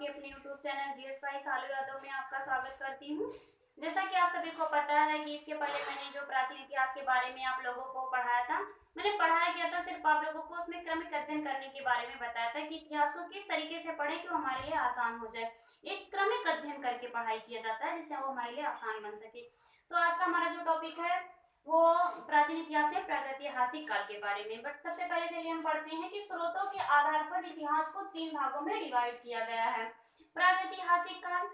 आपके अपने YouTube channel GS सालू यादव में आपका स्वागत करती हूँ। जैसा कि आप सभी को पता है कि इसके पहले मैंने जो प्राचीन इतिहास के बारे में आप लोगों को पढ़ाया था, मैंने पढ़ाया किया था सिर्फ आप लोगों को उसमें क्रमिक अध्ययन करने के बारे में बताया था कि इतिहास को किस तरीके से पढ़ें कि वो हमारे लिए आसान हो जाए। एक क्रमिक अध्ययन करके पढ़ाई किया जाता है जिससे वो हमारे लिए आसान बन सके। तो आज का हमारा जो टॉपिक है वो प्राचीन इतिहास से प्रागैतिहासिक काल के बारे में। बट सबसे पहले चलिए हम पढ़ते हैं कि स्रोतों के आधार पर इतिहास को 3 भागों में डिवाइड किया गया है। प्रागैतिहासिक काल,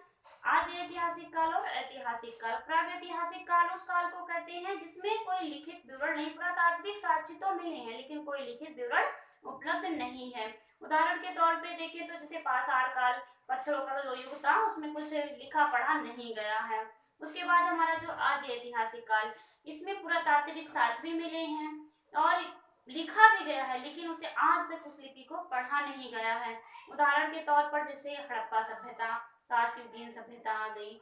आदि ऐतिहासिक काल और ऐतिहासिक काल। प्रागैतिहासिक काल उस काल को कहते हैं जिसमें कोई लिखित विवरण नहीं, पुरातात्विक साक्ष्य तो मिले हैं लेकिन कोई लिखित विवरण उपलब्ध नहीं है। उदाहरण के तौर पे देखें तो जैसे पाषाण काल, पत्थरों का जो युग था उसमें कुछ लिखा पढ़ा नहीं गया है। उसके बाद हमारा जो आदि ऐतिहासिक काल, इसमें पुरातात्विक साक्ष्य भी मिले हैं और लिखा भी गया है लेकिन उसे आज तक उस लिपि को पढ़ा नहीं गया है। उदाहरण के तौर पर जैसे हड़प्पा सभ्यता, ताशकंद सभ्यता आ गई।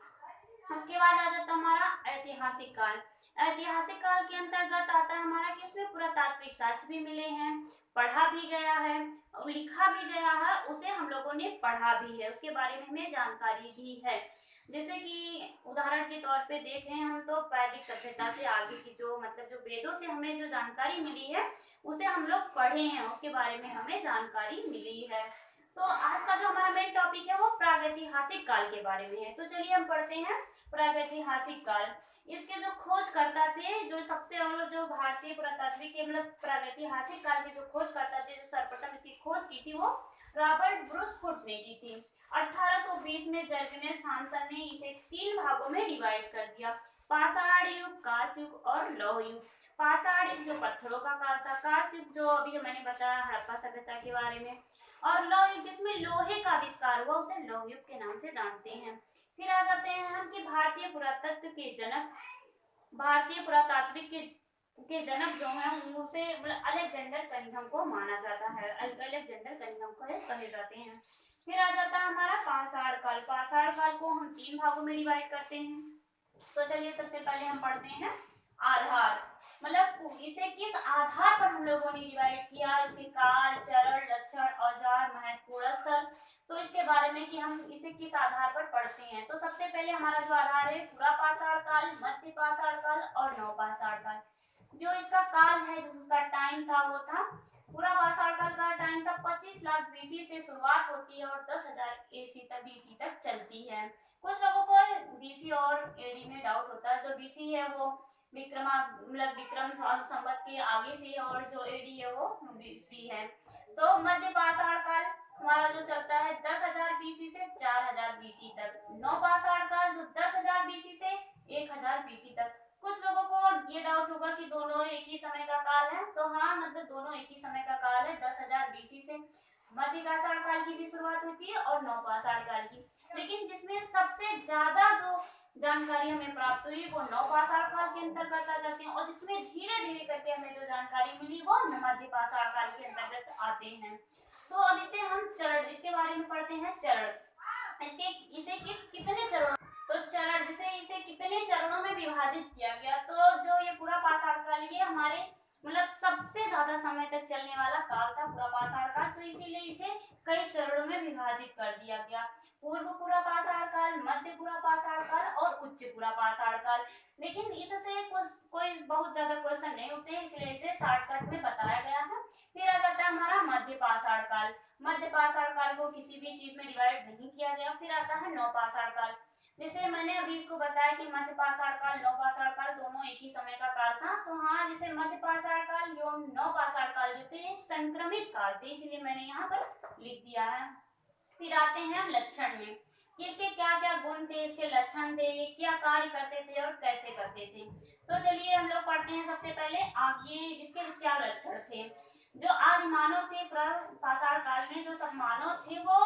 उसके बाद आ जाता हमारा ऐतिहासिक काल। ऐतिहासिक काल के अंतर्गत आता है हमारा कि उसमें पुरातात्विक साक्ष्य भी मिले हैं, पढ़ा भी गया है और लिखा भी गया है, उसे हम लोगों ने पढ़ा भी है, उसके बारे में हमें जानकारी भी है। जैसे कि उदाहरण के तौर पे देखें हम तो वैदिक सभ्यता से आगे की जो जो वेदों से हमें जो जानकारी मिली है उसे हम लोग पढ़े हैं, उसके बारे में हमें जानकारी मिली है। तो आज का जो हमारा मेन टॉपिक है वो प्रागैतिहासिक काल के बारे में है। तो चलिए हम पढ़ते हैं प्रागैतिहासिक काल। इसके जो खोजकर्ता थे, जो सबसे जो भारतीय पुरातात्विक के प्रागैतिहासिक काल के जो खोजकर्ता थे, जो सर्वप्रथम इसकी खोज की थी वो रॉबर्ट ब्रूसफुट ने की थी। 1820 में जर्जिनस थॉमसन ने इसे 3 भागों में डिवाइड कर दिया, पाषाण युग, कांस्य युग और लौह युग। पाषाण युग जो पत्थरों का काल था, कांस्य युग जो अभी मैंने बताया हड़प्पा सभ्यता के बारे में, और लौह युग जिसमें लोहे का आविष्कार हुआ उसे लौह युग के नाम से जानते हैं। फिर आ जाते हैं हम कि भारतीय पुरातत्व के जनक, भारतीय पुरातात्विक के जनक जो है उसे अलेक्जेंडर कनिंघम को माना जाता है, अलेक्जेंडर कनिंघम कहे जाते हैं। फिर आ जाता है हमारा पाषाण काल। पाषाण काल को हम 3 भागों में डिवाइड करते हैं। तो चलिए सबसे पहले हम पढ़ते हैं आधार, इसे किस आधार पर हम लोगों ने डिवाइड किया, इसके काल, चरण, लक्षण, औजार, महत्वपूर्ण स्थल। तो इसके बारे में कि हम इसे किस आधार पर पढ़ते हैं। तो सबसे पहले हमारा जो आधार है पूरा पाषाण काल, मध्य पाषाण काल और नवपाषाण काल। जो इसका काल है, जो उसका टाइम था वो था पूरा पाषाण काल का टाइम था 25 लाख बीसी से शुरुआत होती है और 10,000 बीसी तक चलती है। कुछ लोगों को बीसी और एडी में डाउट होता है। जो बीसी है वो विक्रम संवत के आगे से और जो एडी है वो बीसी है। तो मध्य पाषाण काल हमारा जो चलता है 10,000 बीसी से 4,000 बीसी तक। नवपाषाण काल जो 10,000 बीसी से 1,000 बीसी तक। कुछ लोगों को ये डाउट होगा कि दोनों एक ही समय का काल है, तो हाँ दोनों एक ही समय का काल है। 10,000 बीसी से मध्य पाषाण काल की भी शुरुआत होती है और नवपाषाण काल की, लेकिन जिसमें सबसे ज्यादा जो जानकारी हमें प्राप्त हुई वो नवपाषाण काल के अंतर्गत आ जाते हैं और जिसमें धीरे धीरे करके हमें जो जानकारी मिली वो मध्य पाषाण काल के अंतर्गत आते हैं। तो अब इसे हम चरण, इसके बारे में पढ़ते हैं चरण। इसे कितने चरणों, तो चरण इसे कितने चरणों में विभाजित किया गया। तो जो ये पूरा पाषाण काल ये हमारे सबसे ज्यादा समय तक चलने वाला काल था पूरा पाषाण काल, तो इसीलिए इसे कई चरणों में विभाजित कर दिया गया। पूर्व पूरा पाषाण काल, मध्य पूरा पाषाण काल और उच्च पूरा पाषाण काल। लेकिन इससे कोई बहुत ज्यादा क्वेश्चन नहीं होते हैं, इसलिए इसे शॉर्टकट में बताया गया है। फिर आ जाता है हमारा मध्य पाषाण काल। मध्य पाषाण काल को किसी भी चीज में डिवाइड नहीं किया गया। फिर आता है नवपाषाण काल। जैसे मैंने अभी इसको बताया कि मध्य पाषाण काल, नवपाषाण काल दोनों एक ही समय का काल था, तो हाँ जैसे मध्य पाषाण काल एवं नवपाषाण काल जो थे एक संक्रमित काल थे, इसलिए मैंने यहाँ पर लिख दिया है। फिर आते हैं हम लक्षण में कि इसके क्या क्या गुण थे, इसके लक्षण थे, क्या कार्य करते थे और कैसे करते थे। तो चलिए हम लोग पढ़ते हैं सबसे पहले आगे इसके क्या लक्षण थे। जो आदि मानव थे पाषाण काल में, जो सब मानव थे वो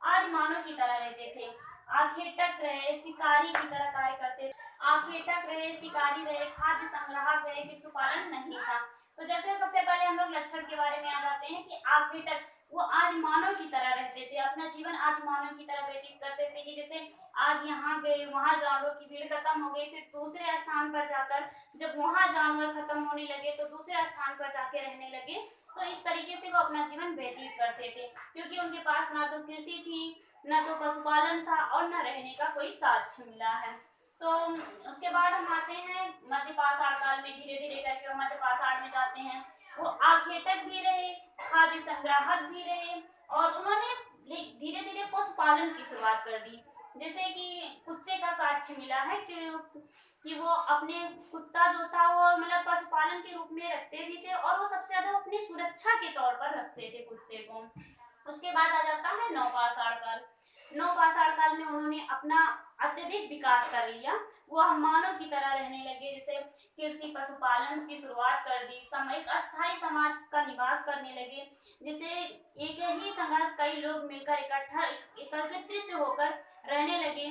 आदि मानव की तरह रहते थे। आखेटक रहे, शिकारी की तरह कार्य करते, आखेटक रहे, शिकारी रहे, खाद्य संग्राहक रहे, पशुपालन नहीं था। तो जैसे सबसे पहले हम लोग लक्षण के बारे में आ जाते हैं कि आखेटक वो आदि मानव की तरह रहते थे, अपना अपना जीवन आदि मानव की तरह व्यतीत करते थे कि जैसे आज यहाँ गए, वहाँ जानवरों की भीड़ खत्म हो गई, फिर दूसरे स्थान पर जाकर जब वहाँ जानवर खत्म होने लगे तो दूसरे स्थान पर जाके रहने लगे। तो इस तरीके से वो अपना जीवन व्यतीत करते थे, क्योंकि उनके पास ना तो कृषि थी, न तो पशुपालन था और न रहने का कोई साक्ष्य मिला है। तो उसके बाद हम आते हैं मध्य पाषाण काल में। धीरे धीरे करके वो मध्य पाषाण में जाते हैं। वो आखेटक भी रहे, खाद्य संग्राहक भी रहे और उन्होंने धीरे धीरे पशुपालन की शुरुआत कर दी। जैसे कि कुत्ते का साक्ष्य मिला है कि वो अपने कुत्ता जो था वो मतलब पशुपालन के रूप में रखते भी थे और वो सबसे ज्यादा अपनी सुरक्षा के तौर पर रखते थे कुत्ते को। उसके बाद आ जाता है नवपाषाण काल। नवपाषाण काल में उन्होंने अपना अत्यधिक विकास कर लिया। वो हम मानव की तरह रहने लगे, जैसे कृषि पशुपालन की शुरुआत कर दी, एक अस्थायी समाज का निवास करने लगे, जैसे एक ही समाज कई लोग मिलकर एकत्रित होकर रहने लगे।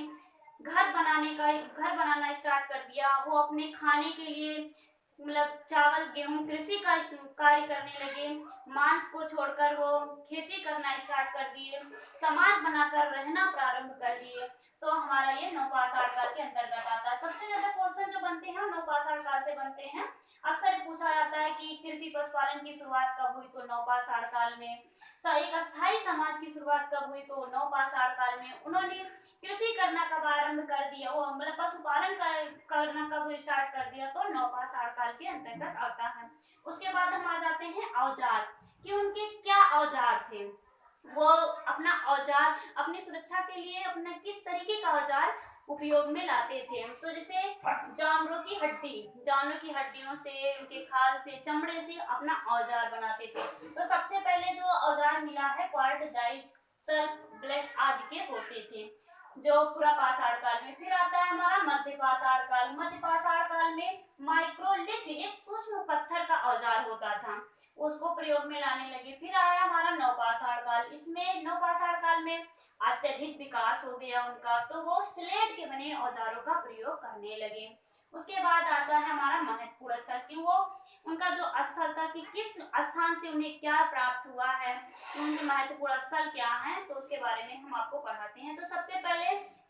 घर बनाना स्टार्ट कर दिया। वो अपने खाने के लिए मतलब चावल गेहूं कृषि का कार्य करने लगे। मांस को छोड़कर वो खेती करना स्टार्ट कर दिए, समाज बनाकर रहना प्रारंभ कर दिए। तो हमारा ये नवपाषाण काल के अंतर्गत आता है। सबसे ज्यादा क्वेश्चन जो बनते हैं नवपाषाण काल से बनते हैं। अक्सर पूछा जाता है कि कृषि पशुपालन की शुरुआत कब हुई, तो नवपाषाण काल में। एक अस्थायी समाज की शुरुआत कब हुई, तो नवपाषाण काल में। उन्होंने कृषि करना कब आरंभ कर दिया, वो मतलब पशुपालन करना कब स्टार्ट कर दिया, तो नवपाषाण काल के अंतर्गत आता है। उसके बाद हम आ जाते हैं औजार, कि उनके क्या औजार थे। वो अपना औजार अपनी सुरक्षा के लिए अपना किस तरीके का औजार उपयोग में लाते थे। तो जैसे जानवरों की हड्डियों से, उनके खाल से, चमड़े से अपना औजार बनाते थे। तो सबसे पहले जो औजार मिला है क्वार्टजाइट, सर्प, ब्लेड आदि के होते थे, जो पूरा पाषाण काल में। फिर आता है हमारा मध्य पाषाण काल। मध्य पाषाण काल में माइक्रोलिथ एक सूक्ष्म पत्थर का औजार होता था, उसको प्रयोग में लाने लगे। फिर आया हमारा नवपाषाण काल। इसमें नवपाषाण काल में अत्यधिक विकास हो गया उनका, तो वो स्लेट के बने औजारों का प्रयोग करने लगे। उसके बाद आता है हमारा महत्वपूर्ण स्थल, कि वो उनका जो स्थल था कि किस स्थान से उन्हें क्या प्राप्त हुआ है, उनके महत्वपूर्ण स्थल क्या है, तो उसके बारे में हम आपको पढ़ाते हैं। तो सबसे पहले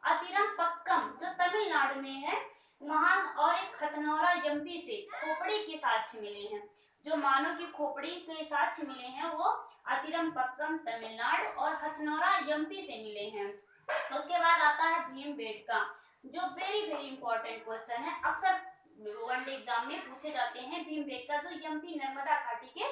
अतिरमपक्कम जो तमिलनाडु में है वहां, और एक हथनौरा यम्पी से खोपड़ी के साक्ष्य मिले हैं। जो मानव की खोपड़ी के साक्ष्य मिले हैं वो अतिरमपक्कम तमिलनाडु और हथनौरा यम्पी से मिले हैं। उसके बाद आता है भीमबेटका, जो वेरी वेरी इंपॉर्टेंट क्वेश्चन है, अक्सर वनडे एग्जाम में पूछे जाते हैं। भीमबेटका जो यम्पी नर्मदा घाटी के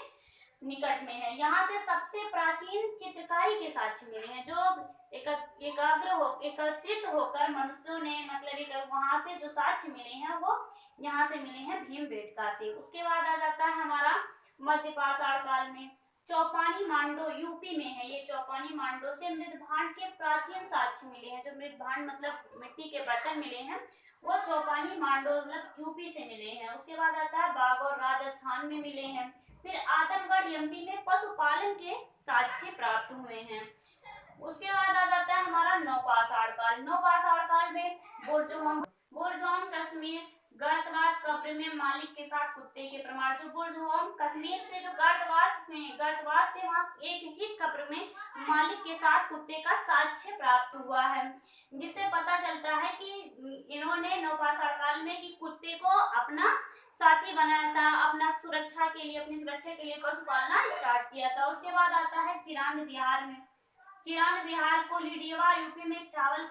निकट में है। यहाँ से सबसे प्राचीन चित्रकारी के साक्ष्य मिले हैं, जो एकत्रित होकर मनुष्यों ने मतलब वहां से जो साक्ष्य मिले हैं वो यहाँ से मिले हैं भीमबेटका से। उसके बाद आ जाता है हमारा मध्य पाषाण काल में। चौपानी मांडो यूपी में है। ये चौपानी मांडो से मृदभांड के प्राचीन साक्ष्य मिले हैं। जो मृदभांड मतलब मिट्टी के बर्तन मिले हैं वो चौपानी मांडो मतलब यूपी से मिले हैं। उसके बाद आता है बागौर राजस्थान में मिले हैं। फिर आजमगढ़ एमपी में पशुपालन के साक्ष्य प्राप्त हुए हैं। उसके बाद आ जाता है हमारा नवपाषाण काल। नवपाषाण काल में बुरजोम कश्मीर गर्तवास कब्र में मालिक के साथ कुत्ते के प्रमाण। जो बुरजोम कश्मीर से जो गर्तवास से वहाँ एक ही कब्र में मालिक के साथ कुत्ते का साक्ष्य प्राप्त हुआ है, जिससे पता चलता है कि इन्होंने नवपाषाण काल में कि कुत्ते को अपना साथी बनाया था, अपना सुरक्षा के लिए, अपनी सुरक्षा के लिए पशुपालना स्टार्ट किया था। उसके बाद आता है चिरांद बिहार में। चिरांद बिहार को लिडियवा यूपी में चावल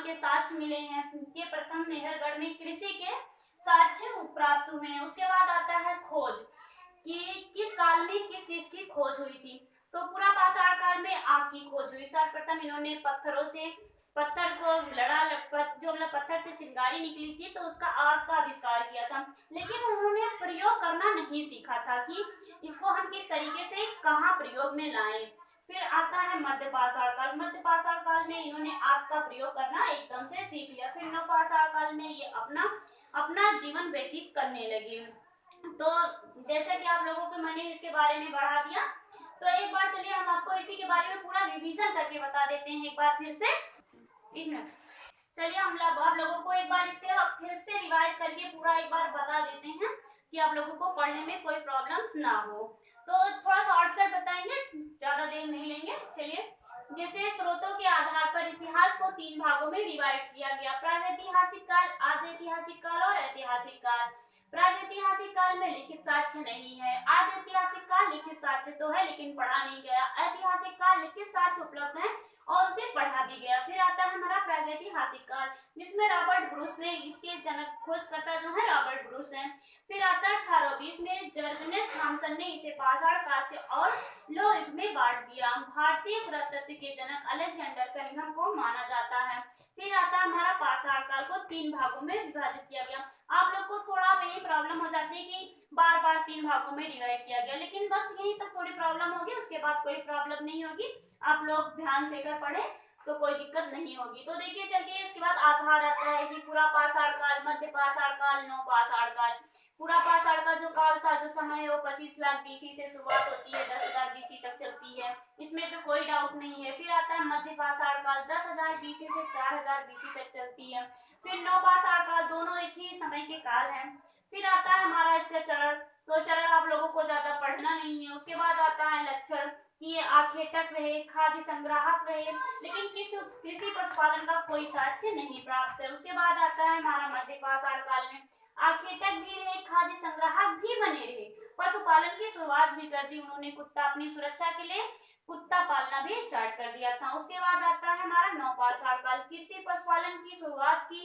के साक्ष्य मिले हैं। के प्रथम मेहरगढ़ में कृषि के साक्ष्य प्राप्त हुए हैं। उसके बाद आता है खोज, कि किस काल में किस चीज की खोज हुई थी। तो पूरा पाषाण काल में आग की खोज हुई। सर्वप्रथम इन्होंने पत्थर को जो मतलब पत्थर से चिंगारी निकली थी तो उसका आग का आविष्कार किया था, लेकिन उन्होंने प्रयोग करना नहीं सीखा था कि इसको हम किस तरीके से कहाँ प्रयोग में लाएं। फिर आता है मध्य पाषाण काल। मध्य पाषाण काल में इन्होंने आग का प्रयोग करना एकदम से सीख लिया। फिर नवपाषाण काल में ये अपना जीवन व्यतीत करने लगे। तो जैसा कि आप लोगों को मैंने इसके बारे में बढ़ा दिया, तो एक बार चलिए हम आपको इसी के बारे में पूरा रिवीजन करके बता देते हैं एक बार फिर से। एक मिनट, चलिए हम आप लोगों को एक बार इसके फिर से रिवाइज करके पूरा एक बार बता देते हैं कि आप लोगों को पढ़ने में कोई प्रॉब्लम ना हो। तो थोड़ा शॉर्टकट बताएंगे, ज्यादा देर नहीं लेंगे। चलिए, जैसे स्रोतों के आधार पर इतिहास को 3 भागों में डिवाइड किया गया, प्रागैतिहासिक काल, आद्य ऐतिहासिक काल और ऐतिहासिक काल। प्रागैतिहासिक काल में लिखित साक्ष्य नहीं है, आद्य ऐतिहासिक काल लिखित साक्ष्य तो है लेकिन पढ़ा नहीं गया, ऐतिहासिक काल लिखित साक्ष्य उपलब्ध है और उसे पढ़ा भी गया। फिर आता है हमारा प्रागैतिहासिक काल, जिसमें रॉबर्ट ब्रूस ने, इसके जनक खोजकर्ता जो है रॉबर्ट ब्रूस हैं। फिर आता है 1820 में जर्जनेस थॉमसन ने इसे पाषाण काल से और लोह युग में बांट दिया। भारतीय पुरातत्व के जनक अलेक्जेंडर कनिंघम को माना जाता है। फिर आता है हमारा पाषाण काल को 3 भागों में विभाजित किया गया। आप लोग को थोड़ा यही प्रॉब्लम हो जाती है कि बार बार 3 भागों में डिवाइड किया गया, लेकिन बस यहीं तक थोड़ी प्रॉब्लम होगी, उसके बाद कोई प्रॉब्लम नहीं होगी। आप लोग ध्यान देकर पढ़े तो कोई दिक्कत नहीं होगी। तो देखिए चलिए, इसके बाद आधार आता है कि पूरा पाषाण काल, मध्य पाषाण काल, नव पाषाण काल। पूरा पाषाण का जो काल था, जो समय है, वो 25 लाख बीसी से शुरुआत होती है, 10,000 बीसी तक चलती है, इसमें तो कोई डाउट नहीं है। फिर आता है मध्य पाषाण काल, 10,000 बीसी से 4,000 बीसी तक चलती है। फिर नव पाषाण काल, दोनों एक ही समय के काल हैं। फिर आता है हमारा इसका चरण, तो चरण आप लोगों को ज्यादा पढ़ना नहीं है। उसके बाद आता है लक्षण, कि ये आखेटक रहे, खाद्य संग्राहक रहे, लेकिन कृषि पशुपालन का कोई साक्ष्य नहीं प्राप्त है। उसके बाद आता है हमारा मध्य पाषाण काल में आखेटक भी रहे, खाद्य संग्राहक भी बने रहे, पशुपालन की शुरुआत भी कर दी उन्होंने, कुत्ता अपनी सुरक्षा के लिए कुत्ता पालना भी स्टार्ट कर दिया था। उसके बाद आता है हमारा नव पाषाण काल, कृषि पशुपालन की शुरुआत की,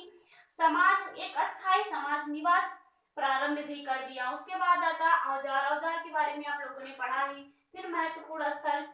समाज एक अस्थायी समाज निवास प्रारंभ भी कर दिया। उसके बाद आता औजार, औजार के बारे में आप लोगों ने पढ़ा ही। फिर महत्वपूर्ण स्थल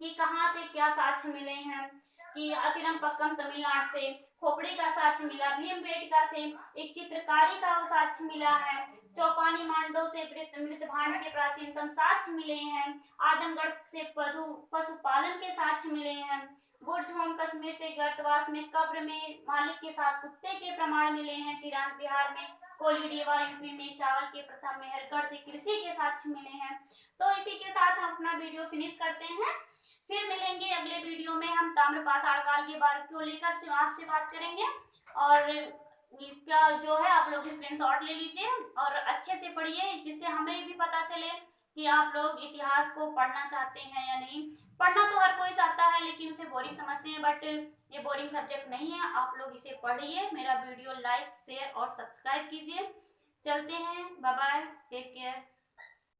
कि कहाँ से क्या साक्ष्य मिले हैं, कि अतिरमपक्कम तमिलनाडु से, खोपड़ी का साक्ष्य मिला, भीमबेटका से एक चित्रकारी का साक्ष्य मिला है, चौपानी मांडो से मृतभांड के प्राचीनतम साक्ष्य मिले हैं, आदमगढ़ से पशुपालन के साक्ष्य मिले हैं, बुर्ज होम कश्मीर से गर्तवास में कब्र में मालिक के साथ कुत्ते के प्रमाण मिले हैं, चिरांग बिहार में, कोलीडेवा यूपी में चावल के प्रथा, मेहरगढ़ से कृषि के साक्ष्य मिले हैं। तो इसी के साथ हम अपना वीडियो फिनिश करते हैं। फिर मिलेंगे अगले वीडियो में, हम ताम्र पाषाण काल के बारे को लेकर आपसे बात करेंगे। और इसका जो है आप लोग स्क्रीनशॉट ले लीजिए और अच्छे से पढ़िए, जिससे हमें भी पता चले कि आप लोग इतिहास को पढ़ना चाहते हैं या नहीं। पढ़ना तो हर कोई चाहता है, लेकिन उसे बोरिंग समझते हैं, बट ये बोरिंग सब्जेक्ट नहीं है। आप लोग इसे पढ़िए। मेरा वीडियो लाइक, शेयर और सब्सक्राइब कीजिए। चलते हैं, बाय बाय, टेक केयर।